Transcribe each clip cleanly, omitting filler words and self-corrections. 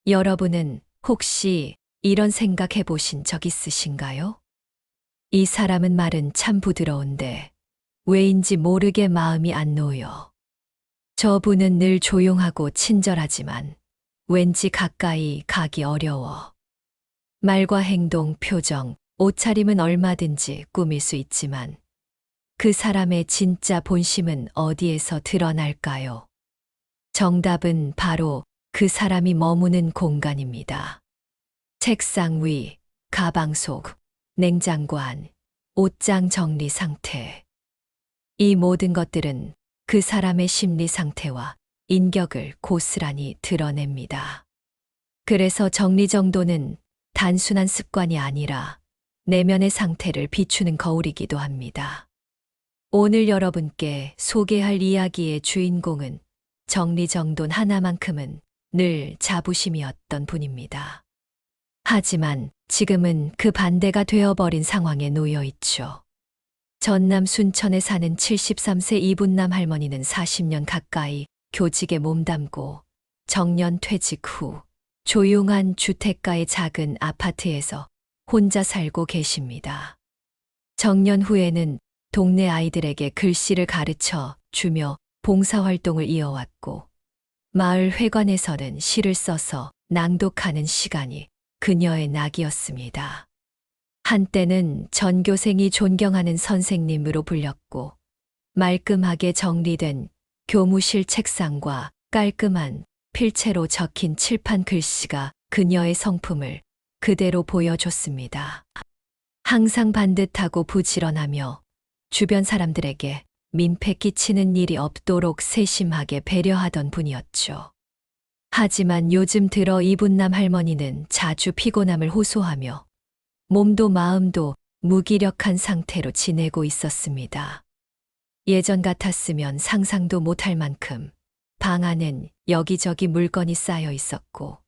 여러분은 혹시 이런 생각해 보신 적 있으신가요? 이 사람은 말은 참 부드러운데 왜인지 모르게 마음이 안 놓여. 저분은 늘 조용하고 친절하지만 왠지 가까이 가기 어려워. 말과 행동, 표정, 옷차림은 얼마든지 꾸밀 수 있지만 그 사람의 진짜 본심은 어디에서 드러날까요? 정답은 바로 그 사람이 머무는 공간입니다. 책상 위, 가방 속, 냉장고 안, 옷장 정리 상태. 이 모든 것들은 그 사람의 심리 상태와 인격을 고스란히 드러냅니다. 그래서 정리정돈은 단순한 습관이 아니라 내면의 상태를 비추는 거울이기도 합니다. 오늘 여러분께 소개할 이야기의 주인공은 정리정돈 하나만큼은 늘 자부심이었던 분입니다. 하지만 지금은 그 반대가 되어버린 상황에 놓여 있죠. 전남 순천에 사는 73세 이분남 할머니는 40년 가까이 교직에 몸담고 정년 퇴직 후 조용한 주택가의 작은 아파트에서 혼자 살고 계십니다. 정년 후에는 동네 아이들에게 글씨를 가르쳐 주며 봉사활동을 이어왔고 마을 회관에서는 시를 써서 낭독하는 시간이 그녀의 낙이었습니다. 한때는 전교생이 존경하는 선생님으로 불렸고 말끔하게 정리된 교무실 책상과 깔끔한 필체로 적힌 칠판 글씨가 그녀의 성품을 그대로 보여줬습니다. 항상 반듯하고 부지런하며 주변 사람들에게 민폐 끼치는 일이 없도록 세심하게 배려하던 분이었죠. 하지만 요즘 들어 이분남 할머니는 자주 피곤함을 호소하며 몸도 마음도 무기력한 상태로 지내고 있었습니다. 예전 같았으면 상상도 못할 만큼 방 안엔 여기저기 물건이 쌓여 있었고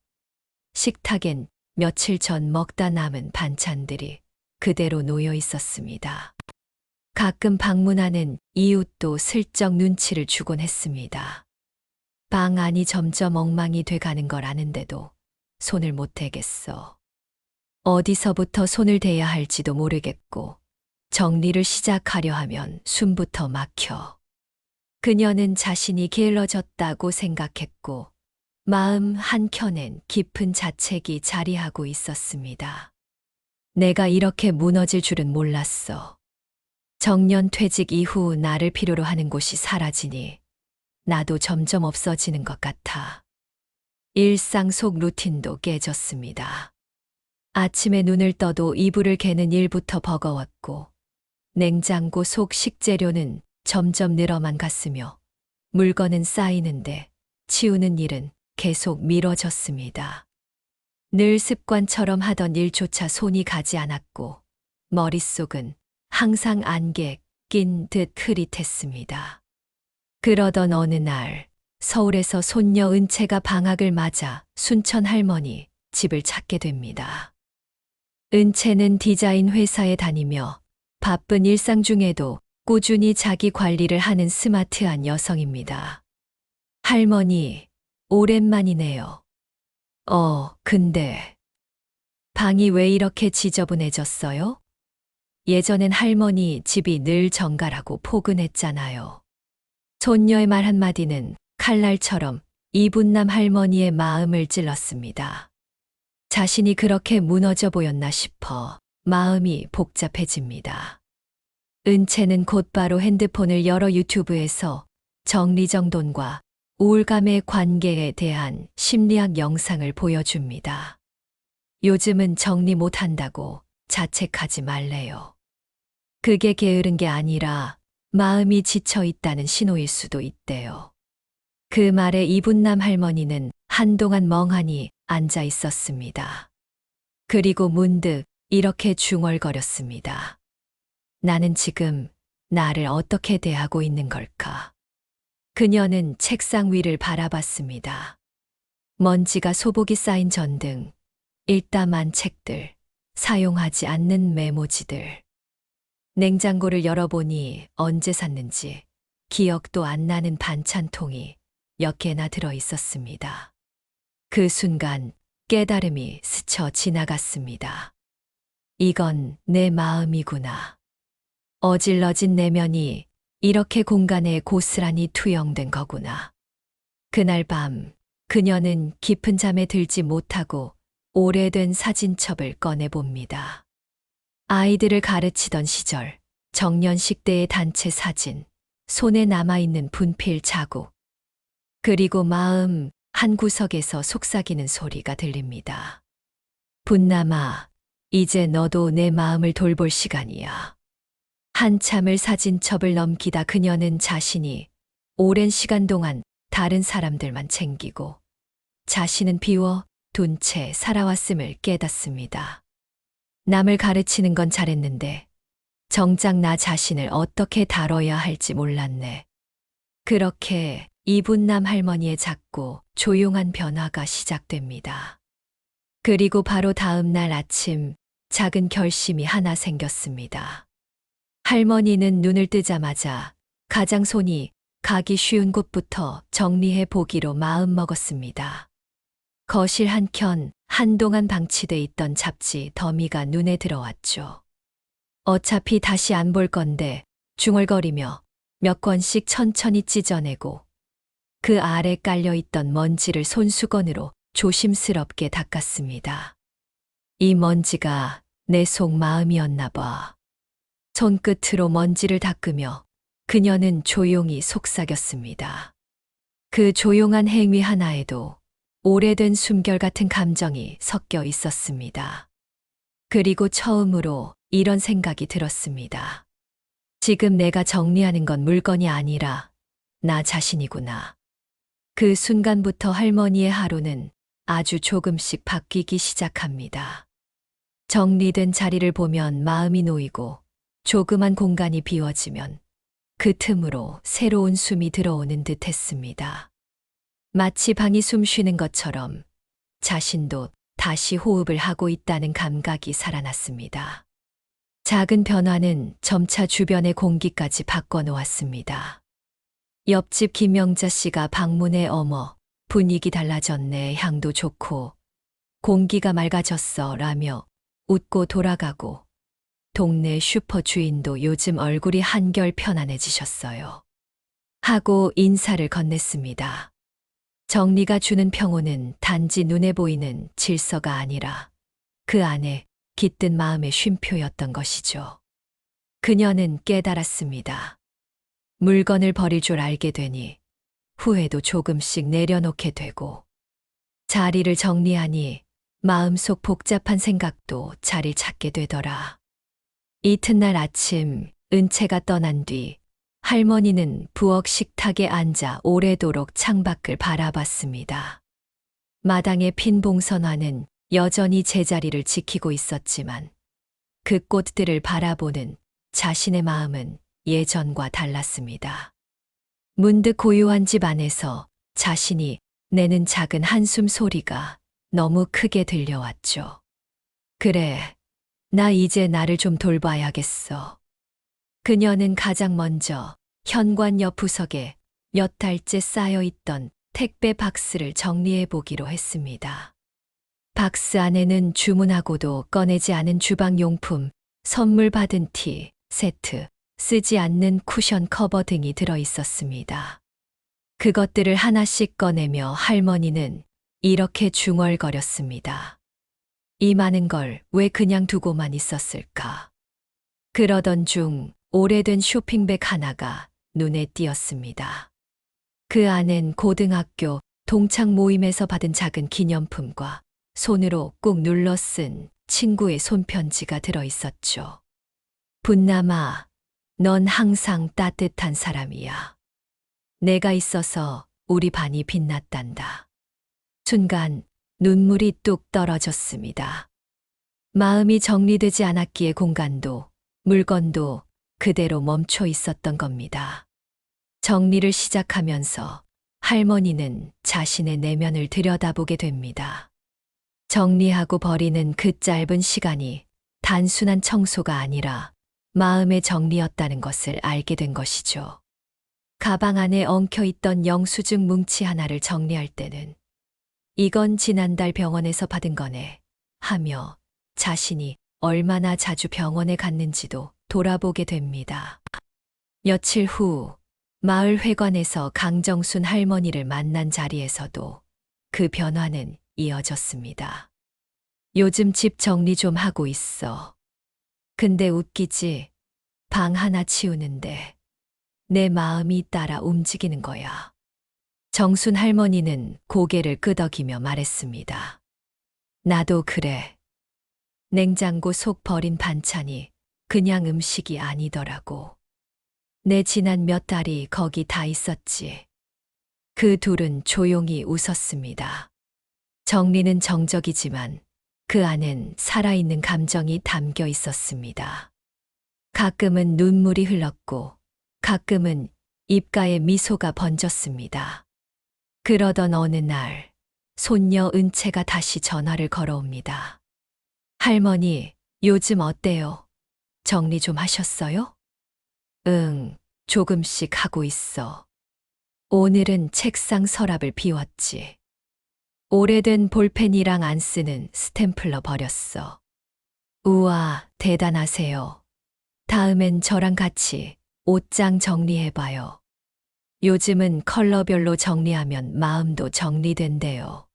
식탁엔 며칠 전 먹다 남은 반찬들이 그대로 놓여 있었습니다. 가끔 방문하는 이웃도 슬쩍 눈치를 주곤 했습니다. 방 안이 점점 엉망이 돼 가는 걸 아는데도 손을 못 대겠어. 어디서부터 손을 대야 할지도 모르겠고 정리를 시작하려 하면 숨부터 막혀. 그녀는 자신이 게을러졌다고 생각했고 마음 한켠엔 깊은 자책이 자리하고 있었습니다. 내가 이렇게 무너질 줄은 몰랐어. 정년 퇴직 이후 나를 필요로 하는 곳이 사라지니 나도 점점 없어지는 것 같아. 일상 속 루틴도 깨졌습니다. 아침에 눈을 떠도 이불을 개는 일부터 버거웠고 냉장고 속 식재료는 점점 늘어만 갔으며 물건은 쌓이는데 치우는 일은 계속 미뤄졌습니다. 늘 습관처럼 하던 일조차 손이 가지 않았고 머릿속은 항상 안개 낀 듯 흐릿했습니다. 그러던 어느 날 서울에서 손녀 은채가 방학을 맞아 순천 할머니 집을 찾게 됩니다. 은채는 디자인 회사에 다니며 바쁜 일상 중에도 꾸준히 자기 관리를 하는 스마트한 여성입니다. 할머니, 오랜만이네요. 근데 방이 왜 이렇게 지저분해졌어요? 예전엔 할머니 집이 늘 정갈하고 포근했잖아요. 손녀의 말 한마디는 칼날처럼 이분남 할머니의 마음을 찔렀습니다. 자신이 그렇게 무너져 보였나 싶어 마음이 복잡해집니다. 은채는 곧바로 핸드폰을 열어 유튜브에서 정리정돈과 우울감의 관계에 대한 심리학 영상을 보여줍니다. 요즘은 정리 못한다고 자책하지 말래요. 그게 게으른 게 아니라 마음이 지쳐 있다는 신호일 수도 있대요. 그 말에 이분남 할머니는 한동안 멍하니 앉아 있었습니다. 그리고 문득 이렇게 중얼거렸습니다. 나는 지금 나를 어떻게 대하고 있는 걸까? 그녀는 책상 위를 바라봤습니다. 먼지가 소복이 쌓인 전등, 일담한 책들, 사용하지 않는 메모지들. 냉장고를 열어보니 언제 샀는지 기억도 안 나는 반찬통이 몇 개나 들어 있었습니다. 그 순간 깨달음이 스쳐 지나갔습니다. 이건 내 마음이구나. 어질러진 내면이 이렇게 공간에 고스란히 투영된 거구나. 그날 밤 그녀는 깊은 잠에 들지 못하고 오래된 사진첩을 꺼내봅니다. 아이들을 가르치던 시절, 정년식 때의 단체 사진, 손에 남아있는 분필 자국, 그리고 마음 한 구석에서 속삭이는 소리가 들립니다. 분남아, 이제 너도 내 마음을 돌볼 시간이야. 한참을 사진첩을 넘기다 그녀는 자신이 오랜 시간 동안 다른 사람들만 챙기고 자신은 비워 둔 채 살아왔음을 깨닫습니다. 남을 가르치는 건 잘했는데 정작 나 자신을 어떻게 다뤄야 할지 몰랐네. 그렇게 이분남 할머니의 작고 조용한 변화가 시작됩니다. 그리고 바로 다음 날 아침 작은 결심이 하나 생겼습니다. 할머니는 눈을 뜨자마자 가장 손이 가기 쉬운 곳부터 정리해 보기로 마음먹었습니다. 거실 한켠 한동안 방치돼 있던 잡지 더미가 눈에 들어왔죠. 어차피 다시 안 볼 건데 중얼거리며 몇 권씩 천천히 찢어내고 그 아래 깔려있던 먼지를 손수건으로 조심스럽게 닦았습니다. 이 먼지가 내 속마음이었나 봐. 손끝으로 먼지를 닦으며 그녀는 조용히 속삭였습니다. 그 조용한 행위 하나에도 오래된 숨결 같은 감정이 섞여 있었습니다. 그리고 처음으로 이런 생각이 들었습니다. 지금 내가 정리하는 건 물건이 아니라 나 자신이구나. 그 순간부터 할머니의 하루는 아주 조금씩 바뀌기 시작합니다. 정리된 자리를 보면 마음이 놓이고 조그만 공간이 비워지면 그 틈으로 새로운 숨이 들어오는 듯 했습니다. 마치 방이 숨 쉬는 것처럼 자신도 다시 호흡을 하고 있다는 감각이 살아났습니다. 작은 변화는 점차 주변의 공기까지 바꿔놓았습니다. 옆집 김영자 씨가 방문에 어머, 분위기 달라졌네, 향도 좋고 공기가 맑아졌어 라며 웃고 돌아가고 동네 슈퍼 주인도 요즘 얼굴이 한결 편안해지셨어요. 하고 인사를 건넸습니다. 정리가 주는 평온은 단지 눈에 보이는 질서가 아니라 그 안에 깃든 마음의 쉼표였던 것이죠. 그녀는 깨달았습니다. 물건을 버릴 줄 알게 되니 후회도 조금씩 내려놓게 되고 자리를 정리하니 마음속 복잡한 생각도 자리를 찾게 되더라. 이튿날 아침 은채가 떠난 뒤 할머니는 부엌 식탁에 앉아 오래도록 창밖을 바라봤습니다. 마당의 핀 봉선화는 여전히 제자리를 지키고 있었지만 그 꽃들을 바라보는 자신의 마음은 예전과 달랐습니다. 문득 고요한 집 안에서 자신이 내는 작은 한숨 소리가 너무 크게 들려왔죠. 그래, 나 이제 나를 좀 돌봐야겠어. 그녀는 가장 먼저 현관 옆 구석에 몇 달째 쌓여있던 택배 박스를 정리해 보기로 했습니다. 박스 안에는 주문하고도 꺼내지 않은 주방용품, 선물 받은 티, 세트, 쓰지 않는 쿠션 커버 등이 들어 있었습니다. 그것들을 하나씩 꺼내며 할머니는 이렇게 중얼거렸습니다. 이 많은 걸 왜 그냥 두고만 있었을까? 그러던 중 오래된 쇼핑백 하나가 눈에 띄었습니다. 그 안엔 고등학교 동창 모임에서 받은 작은 기념품과 손으로 꾹 눌러 쓴 친구의 손편지가 들어 있었죠. 분남아, 넌 항상 따뜻한 사람이야. 내가 있어서 우리 반이 빛났단다. 순간 눈물이 뚝 떨어졌습니다. 마음이 정리되지 않았기에 공간도 물건도 그대로 멈춰 있었던 겁니다. 정리를 시작하면서 할머니는 자신의 내면을 들여다보게 됩니다. 정리하고 버리는 그 짧은 시간이 단순한 청소가 아니라 마음의 정리였다는 것을 알게 된 것이죠. 가방 안에 엉켜있던 영수증 뭉치 하나를 정리할 때는 이건 지난달 병원에서 받은 거네. 하며 자신이 얼마나 자주 병원에 갔는지도 돌아보게 됩니다. 며칠 후 마을 회관에서 강정순 할머니를 만난 자리에서도 그 변화는 이어졌습니다. 요즘 집 정리 좀 하고 있어. 근데 웃기지? 방 하나 치우는데 내 마음이 따라 움직이는 거야. 정순 할머니는 고개를 끄덕이며 말했습니다. 나도 그래. 냉장고 속 버린 반찬이 그냥 음식이 아니더라고. 내 지난 몇 달이 거기 다 있었지. 그 둘은 조용히 웃었습니다. 정리는 정적이지만 그 안엔 살아있는 감정이 담겨 있었습니다. 가끔은 눈물이 흘렀고 가끔은 입가에 미소가 번졌습니다. 그러던 어느 날 손녀 은채가 다시 전화를 걸어옵니다. 할머니, 요즘 어때요? 정리 좀 하셨어요? 응, 조금씩 하고 있어. 오늘은 책상 서랍을 비웠지. 오래된 볼펜이랑 안 쓰는 스탬플러 버렸어. 우와, 대단하세요. 다음엔 저랑 같이 옷장 정리해봐요. 요즘은 컬러별로 정리하면 마음도 정리된대요.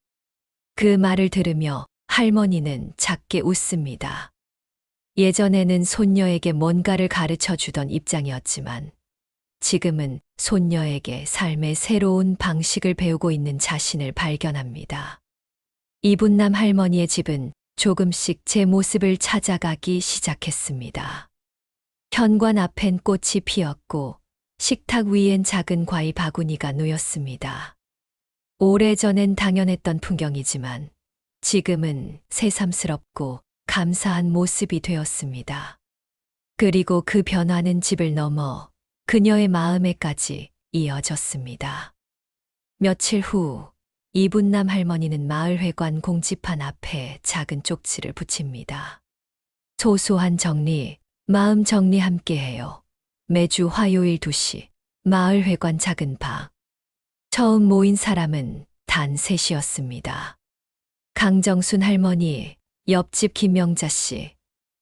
그 말을 들으며 할머니는 작게 웃습니다. 예전에는 손녀에게 뭔가를 가르쳐 주던 입장이었지만 지금은 손녀에게 삶의 새로운 방식을 배우고 있는 자신을 발견합니다. 이분남 할머니의 집은 조금씩 제 모습을 찾아가기 시작했습니다. 현관 앞엔 꽃이 피었고 식탁 위엔 작은 과일 바구니가 놓였습니다. 오래전엔 당연했던 풍경이지만 지금은 새삼스럽고 감사한 모습이 되었습니다. 그리고 그 변화는 집을 넘어 그녀의 마음에까지 이어졌습니다. 며칠 후 이분남 할머니는 마을회관 공지판 앞에 작은 쪽지를 붙입니다. 소소한 정리, 마음 정리 함께해요. 매주 화요일 2시 마을회관 작은 방. 처음 모인 사람은 단 셋이었습니다. 강정순 할머니, 옆집 김명자 씨,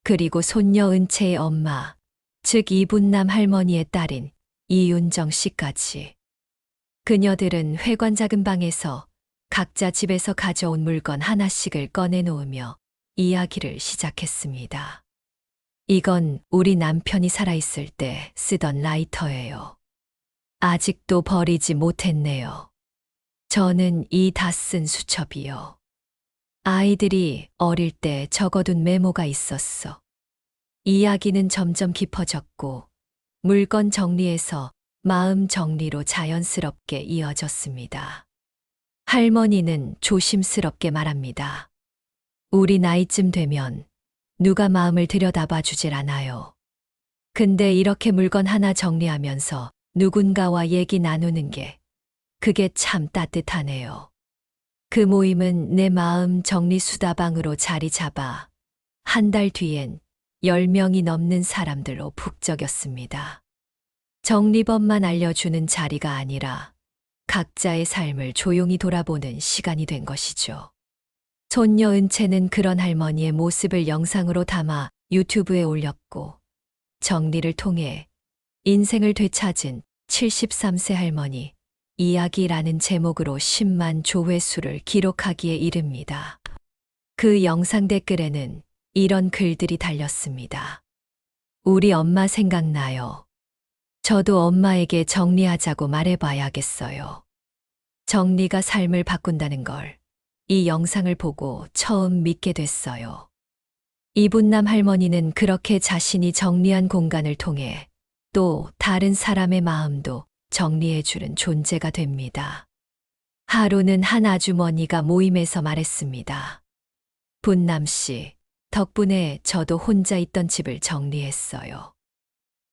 그리고 손녀 은채의 엄마, 즉 이분남 할머니의 딸인 이윤정 씨까지. 그녀들은 회관 작은 방에서 각자 집에서 가져온 물건 하나씩을 꺼내놓으며 이야기를 시작했습니다. 이건 우리 남편이 살아있을 때 쓰던 라이터예요. 아직도 버리지 못했네요. 저는 이 다 쓴 수첩이요. 아이들이 어릴 때 적어둔 메모가 있었어. 이야기는 점점 깊어졌고 물건 정리에서 마음 정리로 자연스럽게 이어졌습니다. 할머니는 조심스럽게 말합니다. 우리 나이쯤 되면 누가 마음을 들여다봐 주질 않아요. 근데 이렇게 물건 하나 정리하면서 누군가와 얘기 나누는 게 그게 참 따뜻하네요. 그 모임은 내 마음 정리 수다방으로 자리 잡아 한 달 뒤엔 10명이 넘는 사람들로 북적였습니다. 정리법만 알려주는 자리가 아니라 각자의 삶을 조용히 돌아보는 시간이 된 것이죠. 손녀 은채는 그런 할머니의 모습을 영상으로 담아 유튜브에 올렸고 정리를 통해 인생을 되찾은 73세 할머니 이야기라는 제목으로 10만 조회수를 기록하기에 이릅니다. 그 영상 댓글에는 이런 글들이 달렸습니다. 우리 엄마 생각나요. 저도 엄마에게 정리하자고 말해봐야겠어요. 정리가 삶을 바꾼다는 걸 이 영상을 보고 처음 믿게 됐어요. 이분남 할머니는 그렇게 자신이 정리한 공간을 통해 또 다른 사람의 마음도 정리해주는 존재가 됩니다. 하루는 한 아주머니가 모임에서 말했습니다. 분남 씨, 덕분에 저도 혼자 있던 집을 정리했어요.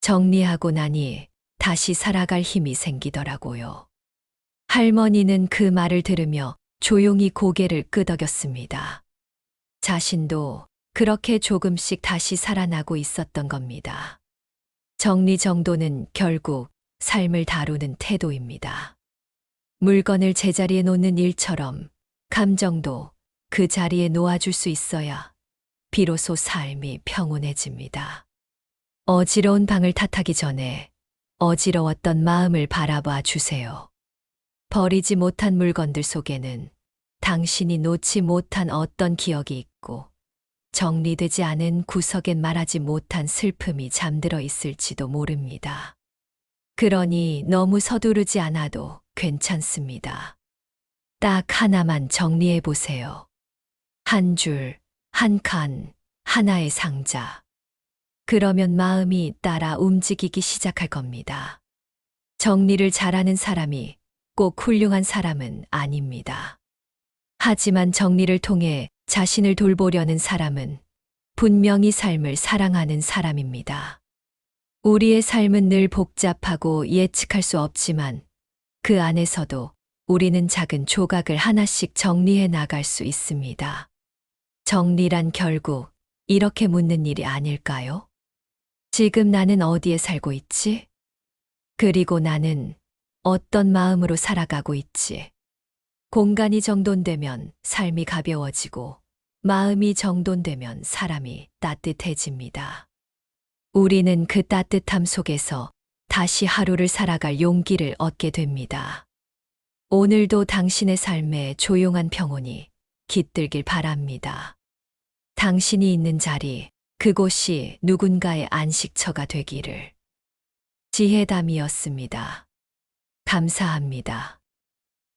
정리하고 나니 다시 살아갈 힘이 생기더라고요. 할머니는 그 말을 들으며 조용히 고개를 끄덕였습니다. 자신도 그렇게 조금씩 다시 살아나고 있었던 겁니다. 정리정돈은 결국 삶을 다루는 태도입니다. 물건을 제자리에 놓는 일처럼 감정도 그 자리에 놓아줄 수 있어야 비로소 삶이 평온해집니다. 어지러운 방을 탓하기 전에 어지러웠던 마음을 바라봐 주세요. 버리지 못한 물건들 속에는 당신이 놓지 못한 어떤 기억이 있고 정리되지 않은 구석엔 말하지 못한 슬픔이 잠들어 있을지도 모릅니다. 그러니 너무 서두르지 않아도 괜찮습니다. 딱 하나만 정리해 보세요. 한 줄, 한 칸, 하나의 상자. 그러면 마음이 따라 움직이기 시작할 겁니다. 정리를 잘하는 사람이 꼭 훌륭한 사람은 아닙니다. 하지만 정리를 통해 자신을 돌보려는 사람은 분명히 삶을 사랑하는 사람입니다. 우리의 삶은 늘 복잡하고 예측할 수 없지만 그 안에서도 우리는 작은 조각을 하나씩 정리해 나갈 수 있습니다. 정리란 결국 이렇게 묻는 일이 아닐까요? 지금 나는 어디에 살고 있지? 그리고 나는 어떤 마음으로 살아가고 있지? 공간이 정돈되면 삶이 가벼워지고 마음이 정돈되면 사람이 따뜻해집니다. 우리는 그 따뜻함 속에서 다시 하루를 살아갈 용기를 얻게 됩니다. 오늘도 당신의 삶에 조용한 평온이 깃들길 바랍니다. 당신이 있는 자리, 그곳이 누군가의 안식처가 되기를. 지혜담이었습니다. 감사합니다.